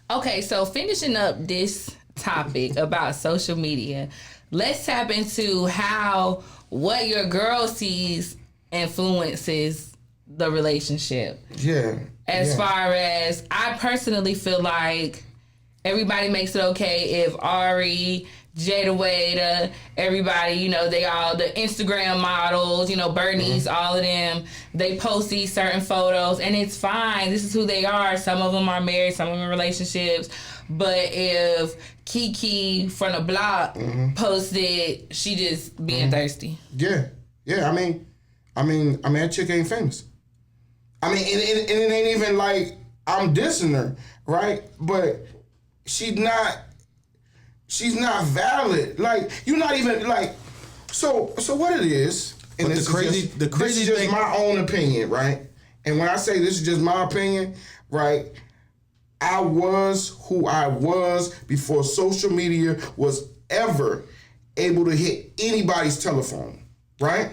Okay, so finishing up this topic about social media, let's tap into how what your girl sees influences the relationship. Yeah. As far as I personally feel like everybody makes it okay if Ari, Jada Wade, everybody, they all the Instagram models, Bernice, all of them, they post these certain photos and it's fine. This is who they are. Some of them are married, some of them in relationships. But if Kiki from the block posted, she just being thirsty. Yeah. I mean, that chick ain't famous. I mean, and it ain't even like I'm dissing her, right? But she's not valid. Like, you're not even like. So what it is? And but the crazy this is thing, just my own opinion, right? And when I say this is just my opinion, right? I was who I was before social media was ever able to hit anybody's telephone, right?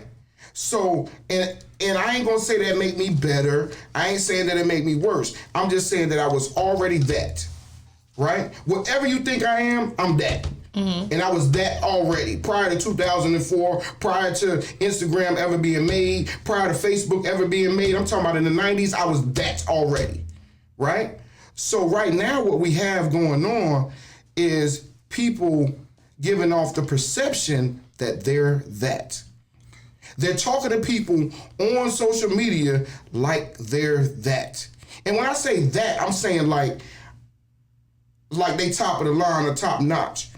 So, and I ain't gonna say that make me better. I ain't saying that it make me worse. I'm just saying that I was already that, right? Whatever you think I am, I'm that. And I was that already prior to 2004, prior to Instagram ever being made, prior to Facebook ever being made. I'm talking about in the 90s, I was that already, right? So right now what we have going on is people giving off the perception that they're that. They're talking to people on social media like they're that. And when I say that, I'm saying like they top of the line or top notch.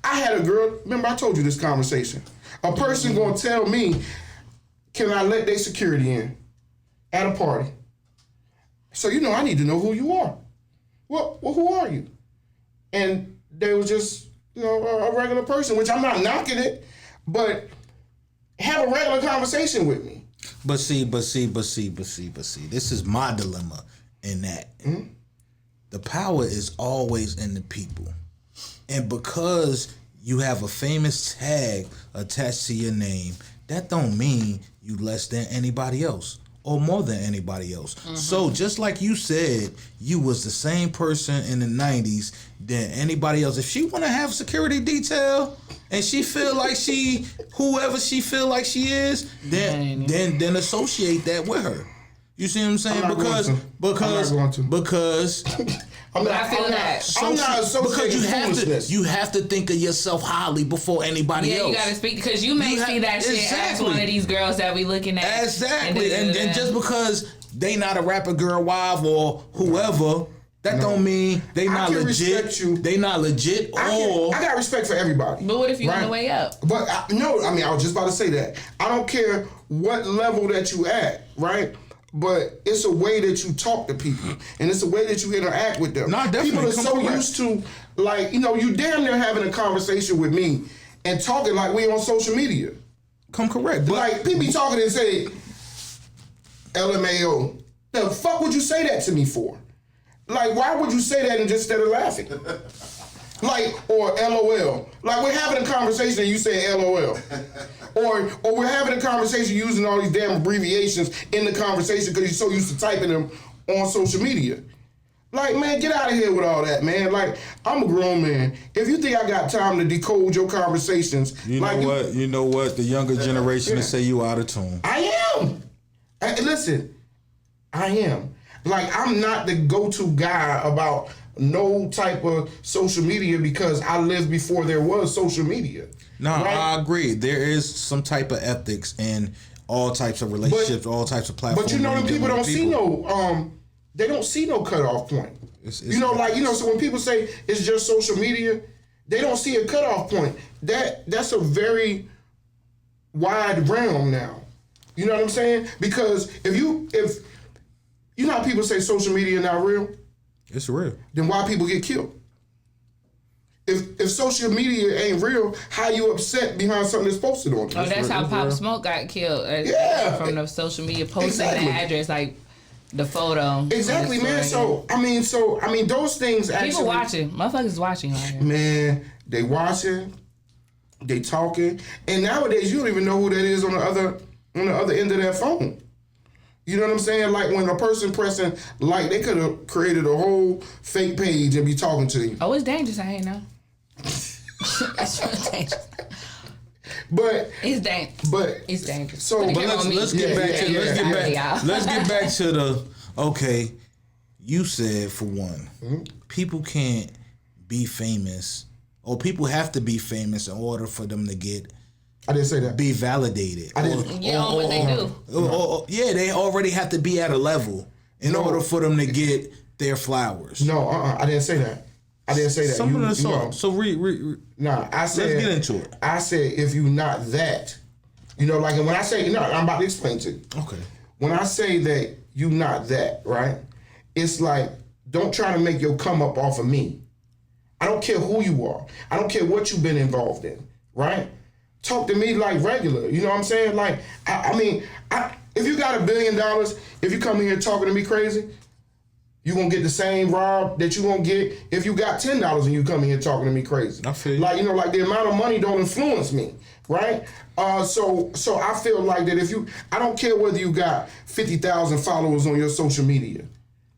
I had a girl, remember I told you this conversation. A person gonna tell me, can I let their security in at a party? So I need to know who you are. Well, who are you? And they was just, a regular person, which I'm not knocking it, but have a regular conversation with me. But see. This is my dilemma in that. The power is always in the people. And because you have a famous tag attached to your name, that don't mean you less than anybody else or more than anybody else. So just like you said, you was the same person in the 90s than anybody else. If she want to have security detail and she feel like whoever she feel like she is, then associate that with her. You see what I'm saying? Because I'm not associating you have to think of yourself highly before anybody else. Yeah, you got to speak because you may see that shit as one of these girls that we looking at. Exactly, and just because they not a rapper girl wife or whoever, that don't mean they not legit. They not legit. I got respect for everybody. But what if you on the way up? But I was just about to say that. I don't care what level that you at, right? But it's a way that you talk to people, and it's a way that you interact with them. People are so used to, like, you damn near having a conversation with me and talking like we on social media. Come correct. Like, people be talking and say, LMAO. The fuck would you say that to me for? Like, why would you say that instead of laughing? Like, or LOL. Like, we're having a conversation and you say LOL. Or we're having a conversation using all these damn abbreviations in the conversation because you're so used to typing them on social media. Like, man, get out of here with all that, man. Like, I'm a grown man. If you think I got time to decode your conversations... You know what? The younger generation will say you out of tune. I am. Listen, I am. Like, I'm not the go-to guy about no type of social media because I lived before there was social media. No, right? I agree. There is some type of ethics in all types of relationships, all types of platforms. But them people don't see they don't see no cutoff point. So when people say it's just social media, they don't see a cutoff point. That's a very wide realm now. You know what I'm saying? Because if you know how people say social media not real? It's real. Then why people get killed? If social media ain't real, how you upset behind something that's posted on it? Oh, that's how Pop Smoke got killed. From the social media posting the address, like the photo. Exactly, man. So I mean, those things actually. People watching, motherfuckers watching. Right, man, they watching, they talking, and nowadays you don't even know who that is on the other end of that phone. You know what I'm saying? Like when a person pressing like, they could have created a whole fake page and be talking to you. Oh, it's dangerous. I ain't know. It's real dangerous. But It's dangerous. but It's dangerous. So, But it but came on me. let's get back to let's get back to the okay. You said for one, people can't be famous, or people have to be famous in order for them to get. I didn't say that. Be validated. I didn't. Yeah, on what they do. Yeah, they already have to be at a level in order for them to get their flowers. No, I didn't say that. I didn't say that. Some of the know. songs. So Nah, I said. Let's get into it. I said if you not that, like, and when I say I'm about to explain to you. Okay. When I say that you not that, right? It's like, don't try to make your come up off of me. I don't care who you are. I don't care what you've been involved in, right? Talk to me like regular. You know what I'm saying? Like, I mean, if you got $1 billion, if you come in here talking to me crazy, you gonna get the same rob that you gonna get if you got $10 and you come in here talking to me crazy. I feel you. Like, like the amount of money don't influence me, right? So I feel like that I don't care whether you got 50,000 followers on your social media.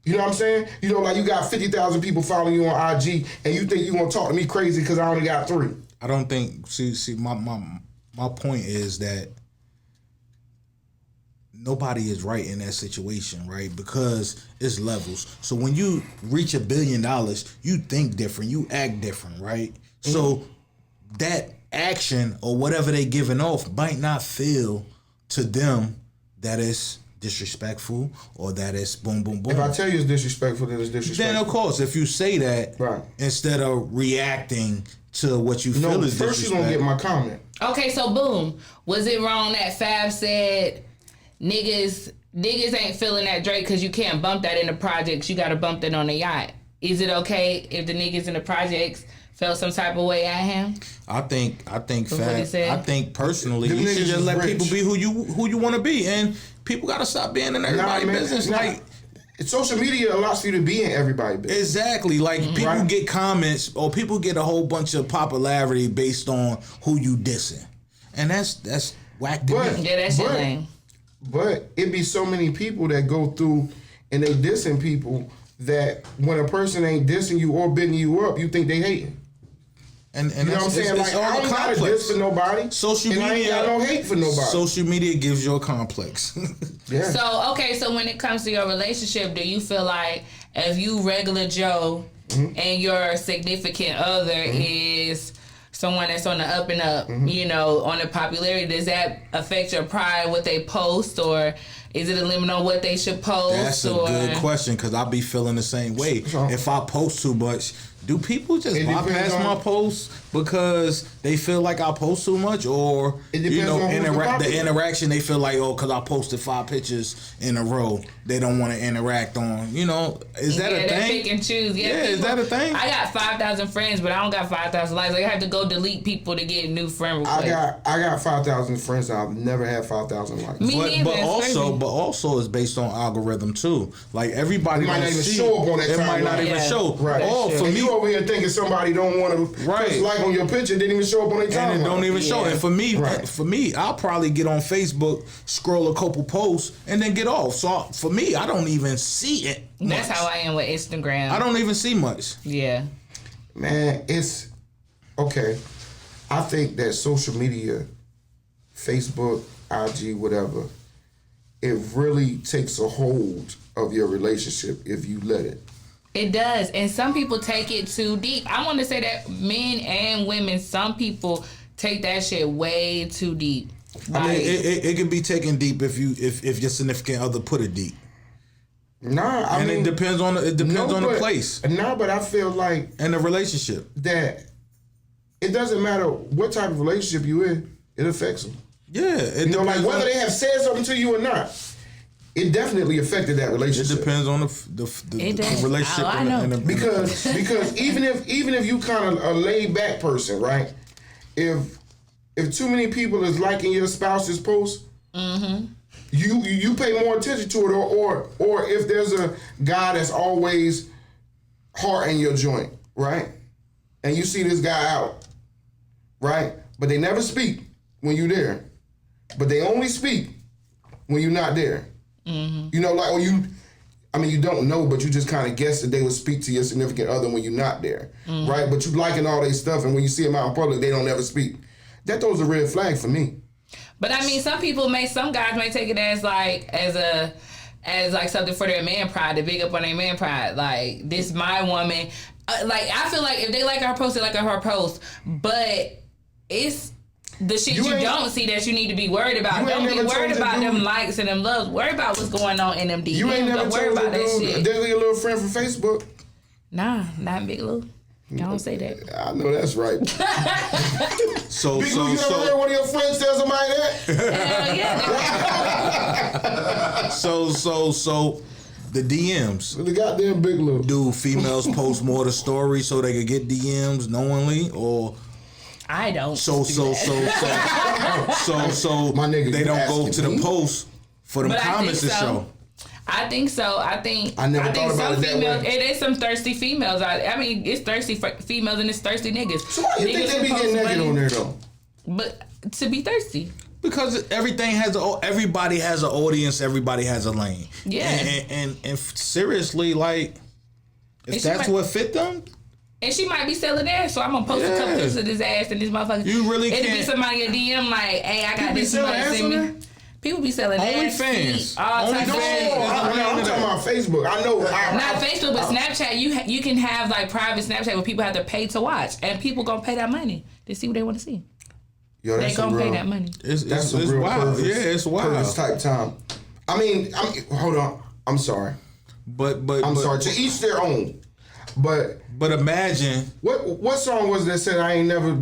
You know what I'm saying? Like you got 50,000 people following you on IG, and you think you gonna talk to me crazy because I only got 3. I don't think. See, my point is that nobody is right in that situation, right? Because it's levels. So when you reach $1 billion, you think different, you act different, right? Mm-hmm. So that action or whatever they giving off might not feel to them that is disrespectful or that is boom, boom, boom. If I tell you it's disrespectful, then it's disrespectful. Then of course, if you say that, right, instead of reacting to what you feel is disrespect. First you gonna get my comment. Okay, so boom. Was it wrong that Fab said niggas ain't feeling that Drake because you can't bump that in the projects, you gotta bump that on the yacht? Is it okay if the niggas in the projects felt some type of way at him? I think Fab, I think personally you should just let people be who you want to be, and people gotta stop being in everybody's business. Like, social media allows for you to be in everybody's business. Exactly. Like, people get comments or people get a whole bunch of popularity based on who you dissing. And that's whack to me. Yeah, that's your thing. But it be so many people that go through and they dissing people that when a person ain't dissing you or bigging you up, you think they hating. And you know what I'm saying? Like, I don't got a diss for nobody. Social media, I ain't got no hate for nobody. Social media gives you a complex. Yeah. So when it comes to your relationship, do you feel like if you regular Joe and your significant other is someone that's on the up and up, on the popularity, does that affect your pride, what they post, or is it a limit on what they should post? That's a good question, because I be feeling the same way. If I post too much, do people just bypass my posts because they feel like I post too much, or the interaction, they feel like, because I posted 5 pictures in a row, they don't want to interact on, is that a thing? Pick and choose. Yeah, is that a thing? I got 5,000 friends, but I don't got 5,000 likes. Like, I have to go delete people to get new friend requests. I got 5,000 friends. I've never had 5,000 likes. Me neither. But also it's based on algorithm too. Like, everybody might not even show up on that. It might not even show. Right. Oh, for me, you over here thinking somebody don't want to press like on your picture, didn't even show up on their timeline. And it don't even show. And for me, I'll probably get on Facebook, scroll a couple posts, and then get off. So for me, I don't even see it much. That's how I am with Instagram. I don't even see much. Yeah. Man, it's okay. I think that social media, Facebook, IG, whatever, it really takes a hold of your relationship if you let it. It does. And some people take it too deep. I want to say that men and women, some people take that shit way too deep. I mean, it can be taken deep if your significant other put it deep. Nah, I mean, it depends on the place. Nah, but I feel like and the relationship that it doesn't matter what type of relationship you in, it affects them. Yeah, like whether they have said something to you or not, it definitely affected that relationship. It depends on the relationship. I know. Because even if you kind of a laid back person, right? If too many people is liking your spouse's post, you pay more attention to it, or if there's a guy that's always heart in your joint, right? And you see this guy out, right? But they never speak when you're there. But they only speak when you're not there. You know, like, or you don't know, but you just kind of guess that they would speak to your significant other when you're not there, right? But you liking all their stuff, and when you see them out in public, they don't ever speak. That throws a red flag for me. But I mean, some guys may take it as like something for their man pride, to big up on their man pride. Like, this my woman. Like, I feel like if they like her post, they like her post. But it's the shit you don't see that you need to be worried about. Don't be worried about them likes and them loves. Worry about what's going on in them DMs. You ain't never don't worry told about the that dude, shit. they're your little friend from Facebook. Nah, not Big Lou. I don't say that. I know that's right. So, Big Lou, you ever heard one of your friends tell somebody that? Hell yeah. So the DMs. The goddamn Big Lou. Do females post more to stories so they could get DMs knowingly, or I don't. so My nigga, they you don't go asking to the me? post for them But comments to show. I think so. I never thought about some it that females. way. It is some thirsty females. I mean, it's thirsty females and it's thirsty niggas. So why you think Niggas they be who getting post naked money, on there though? But to be thirsty. Because everybody has an audience, everybody has a lane. Yeah. And seriously, like, if And that's what fit them, And she might be selling ass, so I'm gonna post a couple pictures of this ass and this motherfucker. You really It'll can't. be somebody a DM like, hey, I got People be this selling money, ass send on me. there? People be selling ass, OnlyFans. feet, all types of OnlyFans. shit. I'm talking about Facebook. I know. Not Facebook, but Snapchat. You can have like private Snapchat where people have to pay to watch, and people gonna pay that money to see what they want to see. Yo, They that's gonna some pay real, that money. it's That's some it's real wild. purpose. Yeah, it's wild. Purpose type time. I mean, hold on. I'm sorry. But I'm sorry. To each their own. But imagine what song was that said I ain't never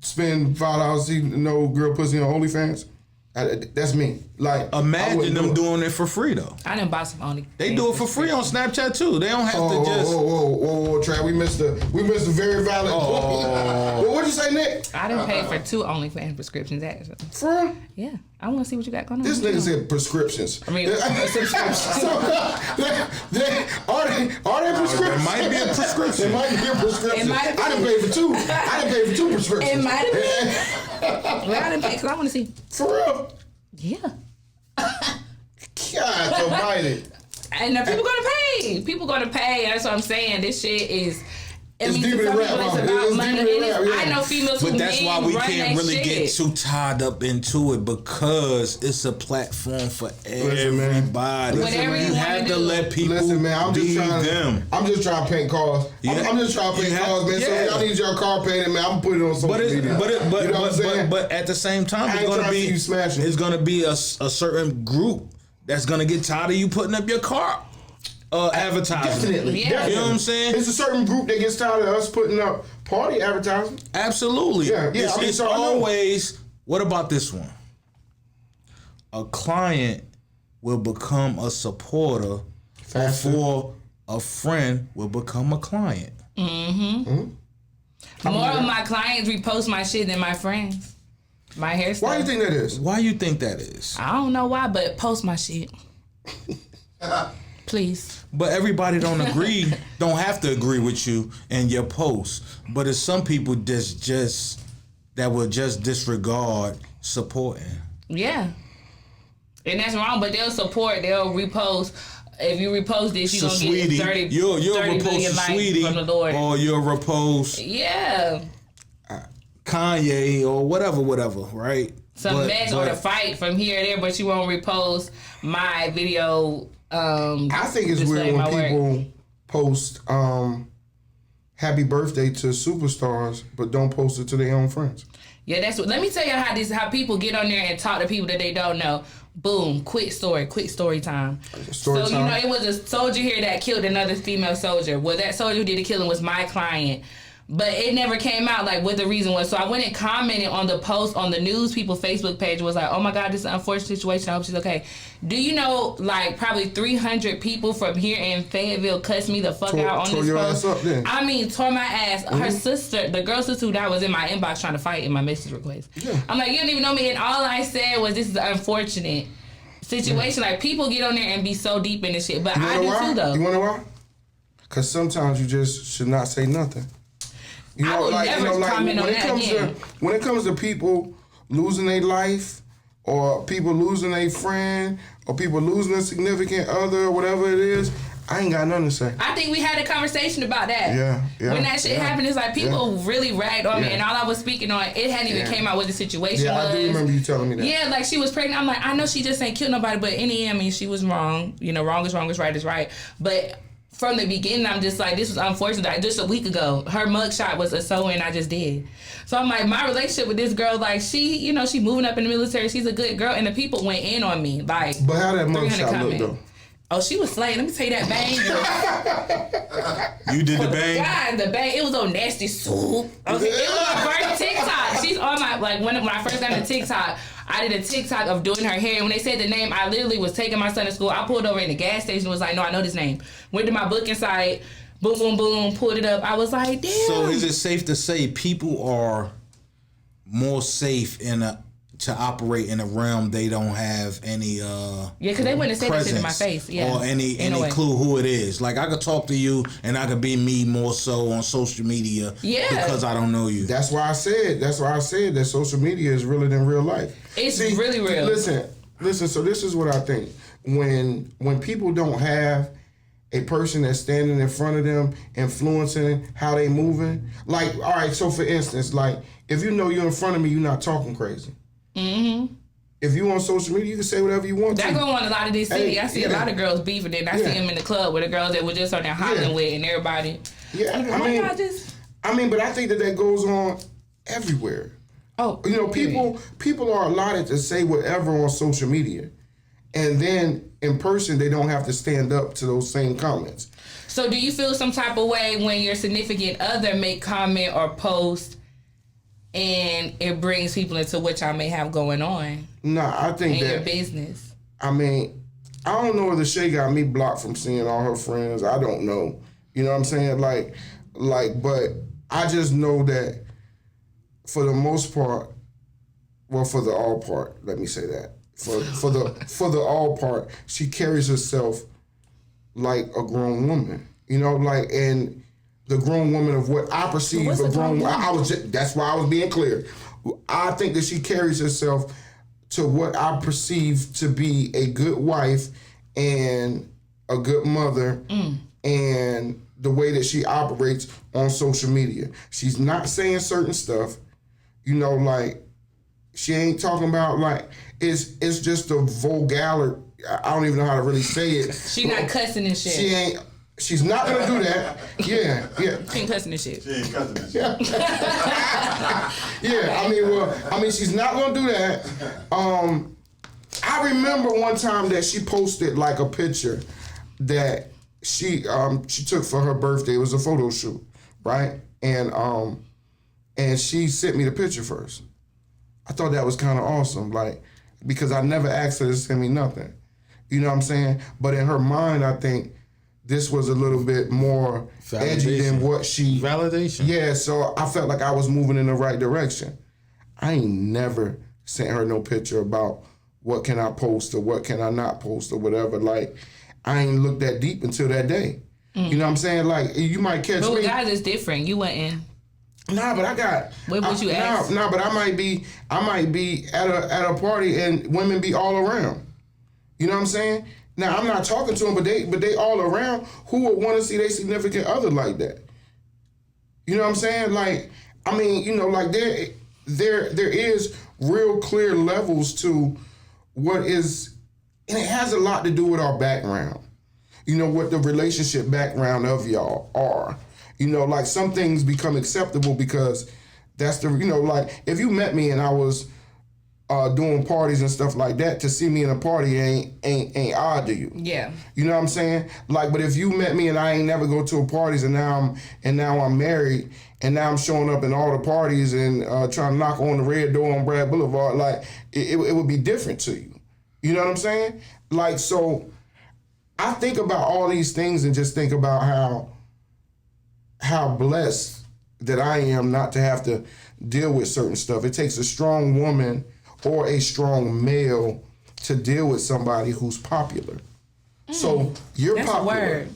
spend $5 to see no girl pussy on OnlyFans? That's me. Like, imagine them doing it for free though. I done bought some Only. They do it for free on Snapchat too. They don't have to just. Whoa, Trav, we missed a very valid point. Well, what'd you say, Nick? I done paid for 2 OnlyFans prescriptions actually. For real? Yeah, I want to see what you got going on. This nigga said prescriptions. I mean, subscriptions. So, are they prescriptions? There might be a prescription. There might be a prescription. It might have I done paid for 2. I done paid for 2 prescriptions. It might have been. Well, I done paid because I want to see. For real? Yeah. God almighty. And the people gonna pay. People gonna pay. That's what I'm saying. This shit is. It's to deeper than some rap, people, huh? it's about It's money. deeper than It is- rap, yeah. I know females who But that's why we run can't that really shit. get too tied up into it because it's a platform for Listen, man. everybody. Whatever you you wanna have to do. let people Listen, man, I'm be just trying them. I'm just trying to paint cars. Yeah. I'm just trying to paint You have- cars, man. So yeah. if y'all need your car painted, man, I'm putting it on social But media. You know what I'm saying? but at the same time, I it's ain't gonna trying to see be you smashing. it's gonna be a certain group that's gonna get tired of you putting up your car advertising. Definitely. Yeah. You know what I'm saying? It's a certain group that gets tired of us putting up party advertising. Absolutely. Yeah, It's, I mean, it's so I know. always. What about this one? A client will become a supporter Faster. before a friend will become a client. More of my clients repost my shit than my friends. My hairstyle. Why do you think that is? Why you think that is? I don't know why, but post my shit. Please. But everybody don't agree, don't have to agree with you and your post. But it's some people that will just disregard supporting. Yeah. And that's wrong, but they'll support, they'll repost. If you repost this, you're So going to sweetie, get 30, you'll 30 repost million to likes sweetie, from the Lord. or you'll repost Yeah. Kanye or whatever, right? Some mess or the fight from here and there, but you won't repost my video. I think it's displaying weird when my people work. post happy birthday to superstars, but don't post it to their own friends. Yeah, that's what. Let me tell you how people get on there and talk to people that they don't know. Boom, quick story time. Story So, time. you know, it was a soldier here that killed another female soldier. Well, that soldier who did the killing was my client. But it never came out, like, what the reason was. So I went and commented on the post on the news people Facebook page. Was like, oh, my God, this is an unfortunate situation. I hope she's okay. Do you know, like, probably 300 people from here in Fayetteville cussed me the fuck out on tore this your post? ass up then. I mean, tore my ass. Her sister, the girl sister who died, was in my inbox trying to fight in my message request. Yeah. I'm like, you don't even know me. And all I said was, this is an unfortunate situation. Like, people get on there and be so deep in this shit. But I do why? too, though. You want to know why? Because sometimes you just should not say nothing. You I know, will like, never comment on that again. When it comes to people losing their life or people losing a friend, or people losing a significant other, or whatever it is, I ain't got nothing to say. I think we had a conversation about that. Yeah. When that shit happened, it's like people really ragged on me, and all I was speaking on, it hadn't even came out what the situation was. I do remember you telling me that. Yeah, like she was pregnant. I'm like, I know she just ain't killed nobody, but in the end, I mean, she was wrong. You know, wrong is wrong, is right is right. But from the beginning, I'm just like, this was unfortunate. Like, just a week ago, her mugshot was a sewing I just did. So I'm like, my relationship with this girl, like, she, you know, she moving up in the military. She's a good girl, and the people went in on me. Like, but how that mugshot look, though? Oh, she was slaying. Let me tell you that bang. You did the bang? God, the bang. It was on Nasty Soup. Okay, it was my first TikTok. She's on my, like, when I first got into TikTok, I did a TikTok of doing her hair. And when they said the name, I literally was taking my son to school. I pulled over in the gas station and was like, no, I know this name. Went to my booking site. Boom, boom, boom. Pulled it up. I was like, damn. So is it safe to say people are more safe to operate in a realm they don't have any because they wouldn't say that shit in my face, or any clue who it is. Like, I could talk to you and I could be me more so on social media because I don't know you. That's why I said that social media is realer than real life. It's really real. Listen, so this is what I think. When people don't have a person that's standing in front of them influencing how they moving, like, all right, so for instance, like, if you know you're in front of me, you're not talking crazy. Mm-hmm. If you on social media, you can say whatever you want that to. That go on a lot of these cities. I see a lot of girls beefing, and I see them in the club with the girls that were just on there hollering with, and everybody. Yeah, I mean, but I think that goes on everywhere. Oh, you know, people are allotted to say whatever on social media, and then in person they don't have to stand up to those same comments. So, do you feel some type of way when your significant other make comment or post, and it brings people into what y'all may have going on? Nah, I think in your business. I mean, I don't know whether Shay got me blocked from seeing all her friends. I don't know. You know what I'm saying? Like, but I just know that for the most part, well, for the all part, let me say that. For the all part, she carries herself like a grown woman. You know, like, and the grown woman of what I perceive a grown woman. That's why I was being clear. I think that she carries herself to what I perceive to be a good wife and a good mother, and the way that she operates on social media. She's not saying certain stuff, you know, like, she ain't talking about, like, it's just a vulgar, I don't even know how to really say it. She not cussing and shit. She's not gonna do that. Yeah. She ain't cussing and shit. She ain't cussing and shit. Yeah, I mean, she's not gonna do that. I remember one time that she posted like a picture that she took for her birthday. It was a photo shoot, right? And she sent me the picture first. I thought that was kind of awesome, like, because I never asked her to send me nothing. You know what I'm saying? But in her mind, I think this was a little bit more edgy than what she... Validation. Yeah, so I felt like I was moving in the right direction. I ain't never sent her no picture about what can I post or what can I not post or whatever. Like, I ain't looked that deep until that day. You know what I'm saying? Like, you might catch me... But with guys, it's different. You went in. Nah, but I got... What would you ask? Nah, but I might be at a party and women be all around. You know what I'm saying? Now, I'm not talking to them, but they all around. Who would want to see their significant other like that? You know what I'm saying? Like, I mean, you know, like there is real clear levels to what is, and it has a lot to do with our background. You know, what the relationship background of y'all are. You know, like, some things become acceptable because that's the, you know, like, if you met me and I was doing parties and stuff like that, to see me in a party ain't odd to you. Yeah. You know what I'm saying? Like, but if you met me and I ain't never go to a parties and now I'm married and now I'm showing up in all the parties and trying to knock on the red door on Brad Boulevard, like, it would be different to you. You know what I'm saying? Like, so I think about all these things and just think about how blessed that I am not to have to deal with certain stuff. It takes a strong woman or a strong male to deal with somebody who's popular. So you're That's popular. A word.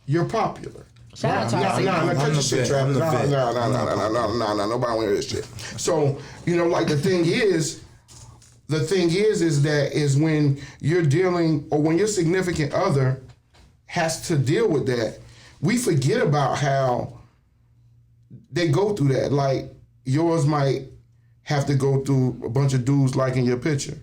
You're popular. Shout out to our Nah, cut your shit, Travis. Nah, nobody want to hear this shit. So, you know, like, the thing is, the thing is that is when you're dealing or when your significant other has to deal with that, we forget about how they go through that. Like yours might have to go through a bunch of dudes liking your picture,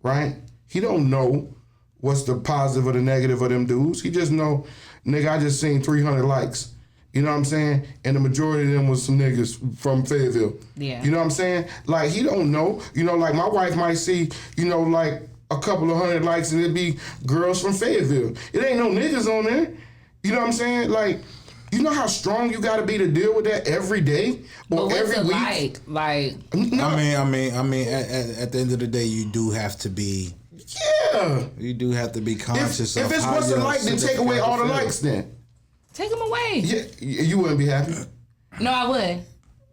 right? He don't know what's the positive or the negative of them dudes. He just know, nigga, I just seen 300 likes. You know what I'm saying? And the majority of them was some niggas from Fayetteville. Yeah. You know what I'm saying? Like, he don't know. You know, like my wife might see, you know, like a couple of 100 likes and it'd be girls from Fayetteville. It ain't no niggas on there. You know what I'm saying? Like, you know how strong you got to be to deal with that every day or But every week? Like, No. I mean, at the end of the day, you do have to be. Yeah. You do have to be conscious If of it's how what's a your like, then take significant away all the other likes feel. then. take them away. Yeah, you wouldn't be happy. No, I would.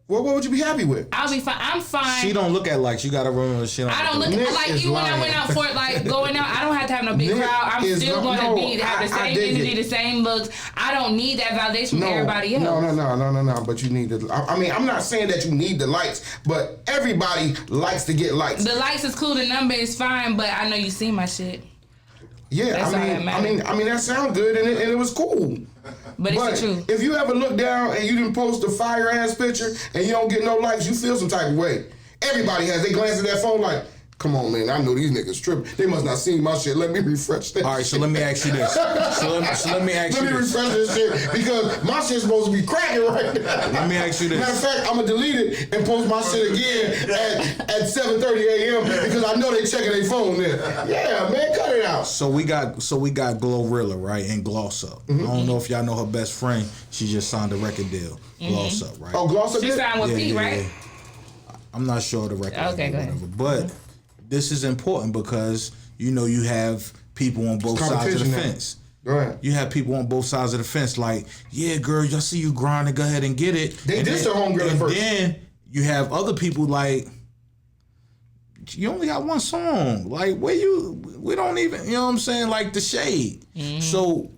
Well, what would you be happy with? I'll be fine. I'm fine. She don't look at likes. You gotta remember she don't. I don't look Nick at like is even when I lying. went out for like going out. I don't have to have no big Nick crowd. I'm is still not- going to no, have the I same dig energy, it. the same looks. I don't need that validation from everybody else. No. But you need to. I mean, I'm not saying that you need the likes, but everybody likes to get likes. The likes is cool. The number is fine, but I know you see my shit. Yeah, That's all that I mean, that sounds good and it was cool. But it's the truth. If you ever look down and you didn't post a fire ass picture and you don't get no likes, you feel some type of way. Everybody has. They glance at that phone like, come on, man, I know these niggas tripping. They must not seen my shit. Let me refresh that. All right, so let me ask you this. So let me ask Let you me this. refresh this shit because my shit's supposed to be cracking right now. Let me ask you Matter of this. fact, I'm gonna delete it and post my shit again at 7:30 a.m. because I know they checking their phone there. Yeah, man, cut it out. So we got Glorilla, right, and Gloss Up. I don't know if y'all know her best friend. She just signed a record deal. Gloss Up, right? Oh, Gloss up She did? signed with Pete, right? I'm not sure of the record. Okay, label go or ahead. whatever, but this is important because you know you have people on both sides of the Competition now. fence. Go ahead. You have people on both sides of the fence, like, yeah, girl, y'all see you grinding, go ahead and get it. They and dissed her homegirl at and first. then you have other people like, you only got one song. Like, we don't even, you know what I'm saying? Like the shade. So,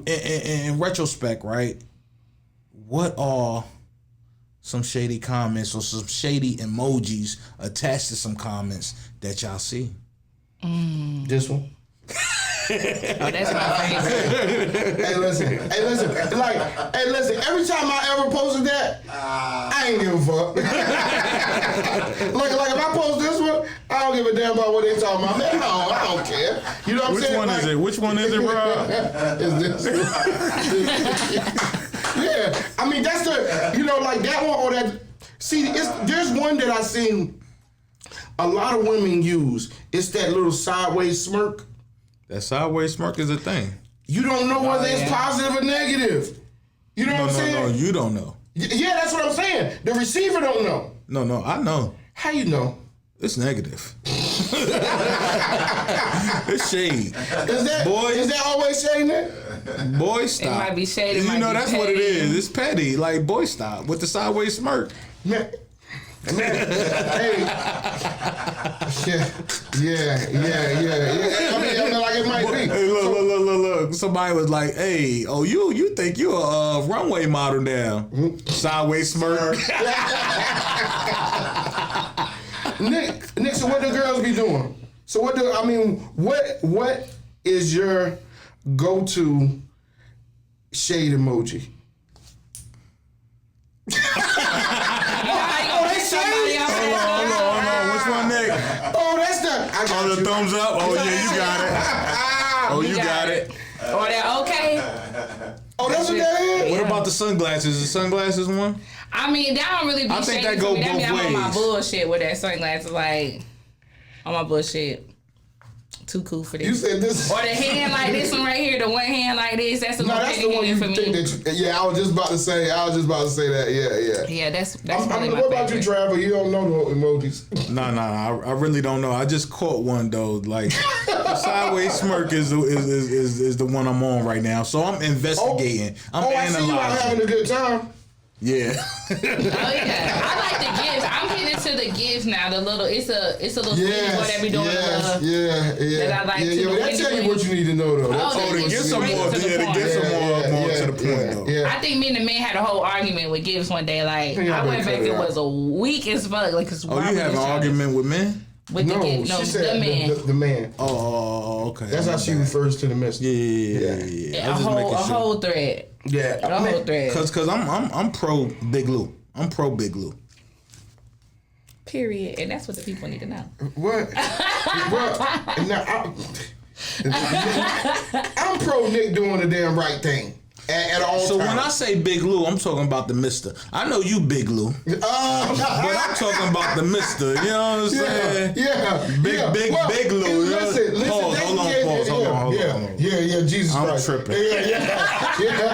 in retrospect, right? What are some shady comments or some shady emojis attached to some comments that y'all see? This one. Oh, that's my favorite. Hey, listen. Every time I ever posted that, I ain't give a fuck. like if I post this one, I don't give a damn about what they talking about. Man, I don't care. You know what I'm Which saying? one is it? Which one is it, Rob? Is this? Yeah, I mean that's the like that one or that. See, there's one that I seen a lot of women use. It's that little sideways smirk. That sideways smirk is a thing. You don't know whether it's yeah. positive or negative. You know what I'm No, saying? you don't know. Yeah, that's what I'm saying. The receiver don't know. No, I know. How you know? It's negative. It's shade. Is that always saying that? Boy, stop. might be shade, it You might know, be that's what it petty. is. It's petty. Like, boy, stop. With the sideways smirk. Man, hey. Yeah. I mean, like it might be. Hey, look. Somebody was like, hey, oh, you think you a runway model now. Sideways smirk. Nick, so what do girls be doing? So what is your go-to shade emoji? Hold on. Which one, Nick? Oh, that's the. I got Oh, the you. thumbs up? Oh, yeah, you got it. Oh, you got it. Or that okay. Oh, that's what that is? What about the sunglasses? The sunglasses one? I mean, that don't really be I think shady that to go me. That mean both I'm on my ways. bullshit with that sunglasses. Like, on my bullshit. Too cool for this. You said this. Or the hand like this one right here, the one hand like this. That's a No, little that's petty the one you hand for think me. that you, yeah, I was just about to say that. Yeah. Yeah, that's I probably mean, my what about you, favorite. Trevor? You don't know the emojis. No, I really don't know. I just caught one though. Like the sideways smirk is the one I'm on right now. So I'm investigating. I'm I see you out analyzing. having a good time. Yeah. Oh yeah, I like the gifts. I'm getting into the gifts now. The little, it's a little sweetie boy that be doing Yeah. that I like yeah, too, but the that tell Wendy you what you need to know though. That's Oh, all they you get need Get some to know. more. to the Yeah, to point. get some more to the point though. Yeah. I think me and the man had a whole argument with gifts one day. Like Yeah, I went cut back, it it out. was a weak as fuck. Like, cause Oh, why you would have an this argument with men? With No, the she said the man. the man. Oh, okay. That's how she refers to the mister. Yeah. A whole thread. Yeah, A whole thread. Cause I'm pro Big Lou. I'm pro Big Lou. Period. And that's what the people need to know. What? Now, I'm pro Nick doing the damn right thing at all times. So when I say Big Lou, I'm talking about the Mister. I know you Big Lou, but I'm talking about the Mister. You know what I'm saying? Big Lou. Hey, listen, Hold on. Yeah, Jesus I'm Christ. tripping.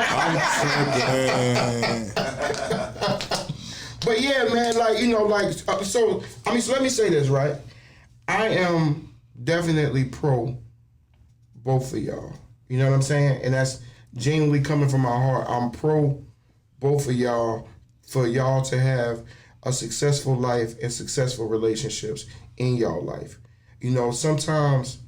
I'm tripping. But yeah, man, so let me say this, right? I am definitely pro both of y'all. You know what I'm saying? And that's genuinely coming from my heart. I'm pro both of y'all for y'all to have a successful life and successful relationships in y'all life. You know, sometimes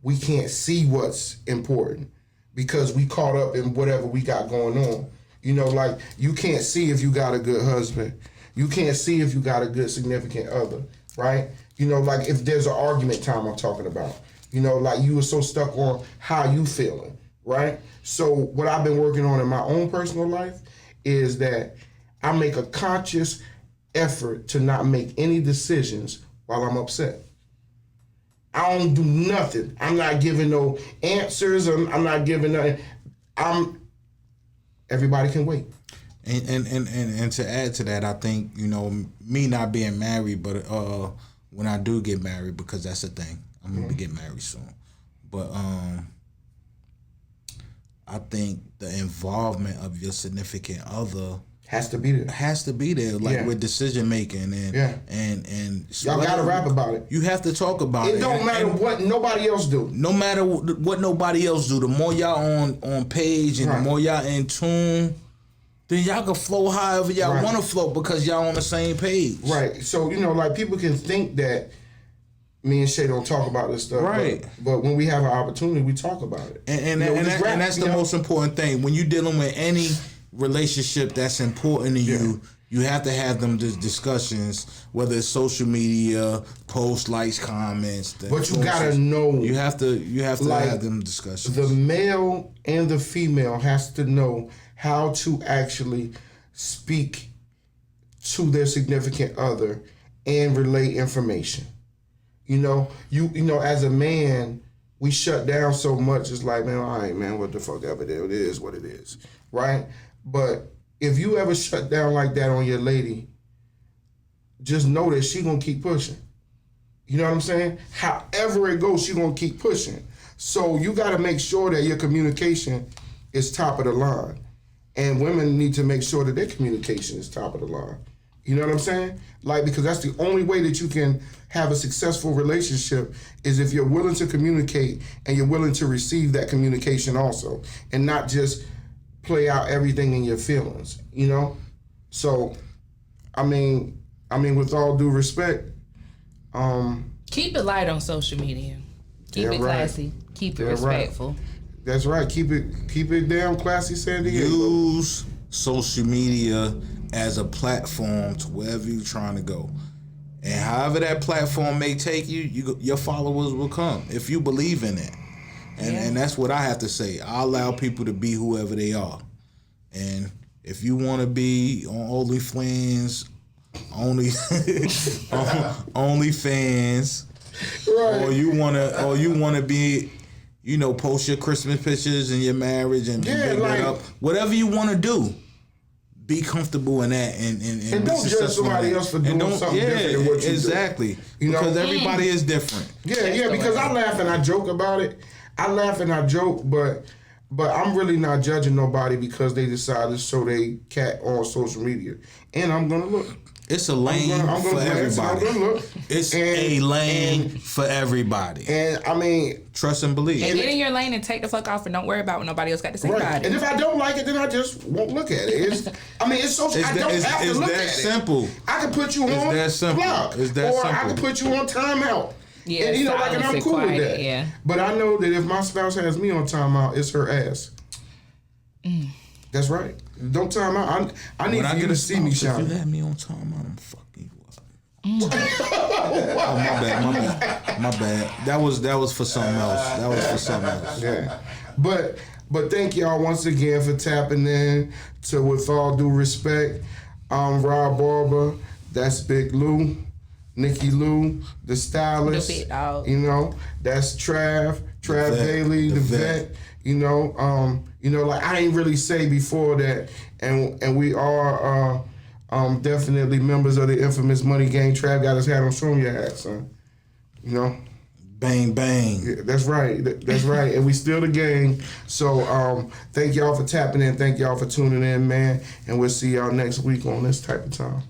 we can't see what's important because we caught up in whatever we got going on. You know, like you can't see if you got a good husband. You can't see if you got a good significant other, right? You know, like if there's an argument time I'm talking about. You know, like you were so stuck on how you feeling, right? So what I've been working on in my own personal life is that I make a conscious effort to not make any decisions while I'm upset. I don't do nothing. I'm not giving no answers. I'm not giving nothing. Everybody can wait. And to add to that, I think, you know, me not being married, but when I do get married, because that's the thing, I'm gonna get married soon. But I think the involvement of your significant other has to be there. Like with decision making and y'all gotta rap about it. You have to talk about it. It don't matter what nobody else do. No matter what nobody else do, the more y'all on page and the more y'all in tune, then y'all can flow however y'all want to flow because y'all on the same page. Right. So, you know, like people can think that me and Shay don't talk about this stuff. Right. But when we have an opportunity, we talk about it. And that's the most important thing. When you're dealing with any relationship that's important to you, you have to have them discussions, whether it's social media, posts, likes, comments. But you gotta know. You have to have them discussions. The male and the female has to know how to actually speak to their significant other and relay information. You know, as a man, we shut down so much. It's like, man, all right, man, what the fuck ever it is, what it is, right? But if you ever shut down like that on your lady, just know that she gonna keep pushing. You know what I'm saying? However it goes, she gonna keep pushing. So you gotta make sure that your communication is top of the line. And women need to make sure that their communication is top of the line. You know what I'm saying? Like, because that's the only way that you can have a successful relationship is if you're willing to communicate and you're willing to receive that communication also, and not just play out everything in your feelings, you know? So, I mean, with all due respect, keep it light on social media. Keep it classy. Keep it respectful. Right. That's right. Keep it damn classy, San Diego. Use social media as a platform to wherever you're trying to go. And however that platform may take you, your followers will come if you believe in it. And that's what I have to say. I allow people to be whoever they are. And if you want to be on OnlyFans, OnlyFans, right. or you want to be, you know, post your Christmas pictures and your marriage and big that up. Whatever you want to do, be comfortable in that and don't judge somebody else for doing something different than what you exactly. do. You know? Because everybody is different. Yeah, because I laugh and I joke about it. But I'm really not judging nobody because they decided to show they cat on social media. And I'm gonna look. It's a lane for everybody. It's a lane for everybody. And I mean, trust and believe. And get in your lane and take the fuck off and don't worry about what nobody else got to say about it. And if I don't like it, then I just won't look at it. It's so I don't have to look at it. It's that simple. I can put you on block. It's that simple. Or I can put you on timeout. Yeah, and and I'm cool with that. Yeah. But I know that if my spouse has me on timeout, it's her ass. That's right. Don't time out. I need you to see me shine. If you have me on timeout, I'm fucking you up. Oh, my bad. That was for something else. Yeah. But thank y'all once again for tapping in to With All Due Respect. I'm Rob Barber. That's Big Lou. Nikki Lou, the stylist. The big dog. You know, that's Trav Bailey, the vet. You know, like I didn't really say before that, and we are definitely members of the infamous Money Gang. Trav got his hat on. Show him your hat, son. You know. Bang bang. Yeah, that's right. That's right. And we still the gang. So thank y'all for tapping in. Thank y'all for tuning in, man. And we'll see y'all next week on this type of time.